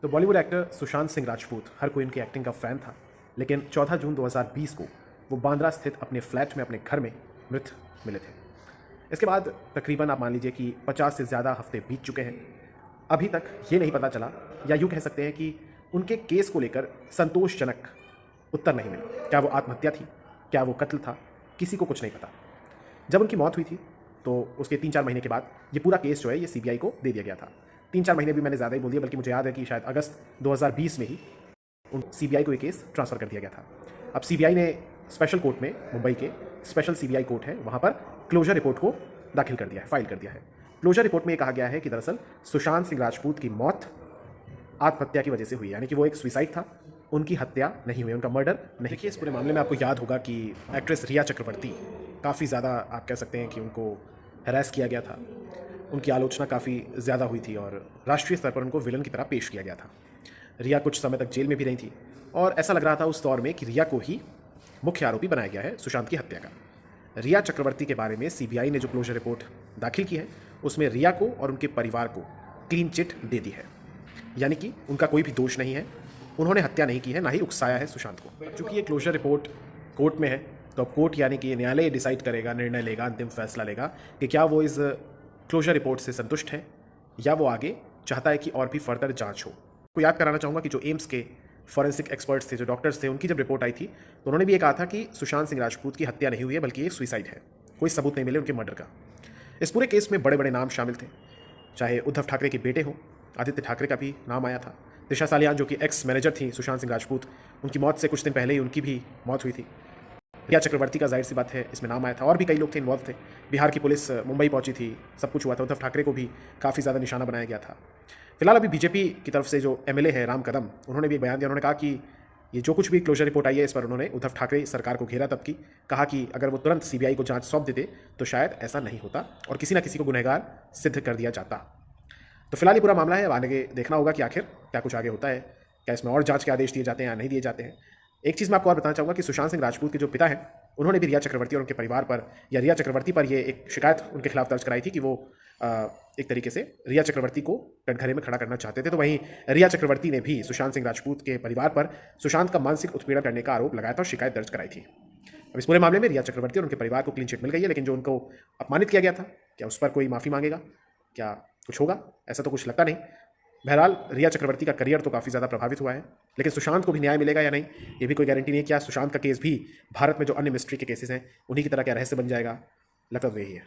तो बॉलीवुड एक्टर सुशांत सिंह राजपूत हर कोई उनकी एक्टिंग का फ़ैन था, लेकिन 14 जून 2020 को वो बांद्रा स्थित अपने फ्लैट में अपने घर में मृत मिले थे। इसके बाद तकरीबन आप मान लीजिए कि 50 से ज़्यादा हफ्ते बीत चुके हैं। अभी तक ये नहीं पता चला, या यूँ कह सकते हैं कि उनके केस को लेकर संतोषजनक उत्तर नहीं मिला। क्या वो आत्महत्या थी, क्या वो कत्ल था, किसी को कुछ नहीं पता। जब उनकी मौत हुई थी तो उसके 3-4 महीने के बाद ये पूरा केस जो है ये सीबीआई को दे दिया गया था। 3-4 महीने भी मैंने ज़्यादा ही बोल दिया, बल्कि मुझे याद है कि शायद अगस्त 2020 में ही उन सीबीआई को ये केस ट्रांसफ़र कर दिया गया था। अब सीबीआई ने स्पेशल कोर्ट में, मुंबई के स्पेशल सीबीआई कोर्ट है, वहाँ पर क्लोजर रिपोर्ट को दाखिल कर दिया है, फाइल कर दिया है। क्लोजर रिपोर्ट में ये कहा गया है कि दरअसल सुशांत सिंह राजपूत की मौत आत्महत्या की वजह से हुई है, यानी कि वो एक सुसाइड था, उनकी हत्या नहीं हुई, उनका मर्डर नहीं। देखिए, इस पूरे मामले में आपको याद होगा कि एक्ट्रेस रिया चक्रवर्ती काफ़ी ज़्यादा, आप कह सकते हैं कि उनको हैरेस किया गया था, उनकी आलोचना काफ़ी ज़्यादा हुई थी और राष्ट्रीय स्तर पर उनको विलन की तरह पेश किया गया था। रिया कुछ समय तक जेल में भी रही थी और ऐसा लग रहा था उस दौर में कि रिया को ही मुख्य आरोपी बनाया गया है सुशांत की हत्या का। रिया चक्रवर्ती के बारे में सीबीआई ने जो क्लोजर रिपोर्ट दाखिल की है, उसमें रिया को और उनके परिवार को क्लीन चिट दे दी है, यानी कि उनका कोई भी दोष नहीं है, उन्होंने हत्या नहीं की है, ना ही उकसाया है सुशांत को। चूँकि ये क्लोजर रिपोर्ट कोर्ट में है, तो अब कोर्ट यानी कि न्यायालय डिसाइड करेगा, निर्णय लेगा, अंतिम फैसला लेगा कि क्या वो इस क्लोजर रिपोर्ट से संतुष्ट है या वो आगे चाहता है कि और भी फर्दर जांच हो। को याद कराना चाहूँगा कि जो एम्स के फॉरेंसिक एक्सपर्ट्स थे, जो डॉक्टर्स थे, उनकी जब रिपोर्ट आई थी तो उन्होंने भी ये कहा था कि सुशांत सिंह राजपूत की हत्या नहीं हुई है, बल्कि ये सुसाइड है, कोई सबूत नहीं मिले उनके मर्डर का। इस पूरे केस में बड़े बड़े नाम शामिल थे, चाहे उद्धव ठाकरे के बेटे हों, आदित्य ठाकरे का भी नाम आया था, दिशा सालियान जो कि एक्स मैनेजर थी सुशांत सिंह राजपूत, उनकी मौत से कुछ दिन पहले ही उनकी भी मौत हुई थी। रिया चक्रवर्ती का जाहिर सी बात है इसमें नाम आया था, और भी कई लोग थे, इन्वॉल्व थे। बिहार की पुलिस मुंबई पहुंची थी, सब कुछ हुआ था। उद्धव ठाकरे को भी काफ़ी ज़्यादा निशाना बनाया गया था। फिलहाल अभी बीजेपी की तरफ से जो एमएलए है राम कदम, उन्होंने भी एक बयान दिया। उन्होंने कहा कि ये जो कुछ भी क्लोजर रिपोर्ट आई है, इस पर उन्होंने उद्धव ठाकरे सरकार को घेरा तब की, कहा कि अगर वो तुरंत सीबीआई को जांच सौंप देते तो शायद ऐसा नहीं होता और किसी ना किसी को गुनहगार सिद्ध कर दिया जाता। तो फिलहाल ये पूरा मामला है, अब आगे देखना होगा कि आखिर क्या कुछ आगे होता है, क्या इसमें और जांच के आदेश दिए जाते हैं या नहीं दिए जाते हैं। एक चीज़ मैं आपको और बताना चाहूँगा कि सुशांत सिंह राजपूत के जो पिता हैं, उन्होंने भी रिया चक्रवर्ती और उनके परिवार पर, या रिया चक्रवर्ती पर, ये एक शिकायत उनके खिलाफ दर्ज कराई थी कि वो एक तरीके से रिया चक्रवर्ती को कटघरे में खड़ा करना चाहते थे। तो वहीं रिया चक्रवर्ती ने भी सुशांत सिंह राजपूत के परिवार पर सुशांत का मानसिक उत्पीड़न करने का आरोप लगाया था और शिकायत दर्ज कराई थी। अब इस पूरे मामले में रिया चक्रवर्ती और उनके परिवार को क्लीन चिट मिल गई है, लेकिन जो उनको अपमानित किया गया था, क्या उस पर कोई माफ़ी मांगेगा, क्या कुछ होगा? ऐसा तो कुछ लगता नहीं। बहरहाल रिया चक्रवर्ती का करियर तो काफ़ी ज़्यादा प्रभावित हुआ है, लेकिन सुशांत को भी न्याय मिलेगा या नहीं, ये भी कोई गारंटी नहीं है। क्या सुशांत का केस भी भारत में जो अन्य मिस्ट्री के केसेस हैं उन्हीं की तरह क्या रहस्य बन जाएगा? लगता तो यही है।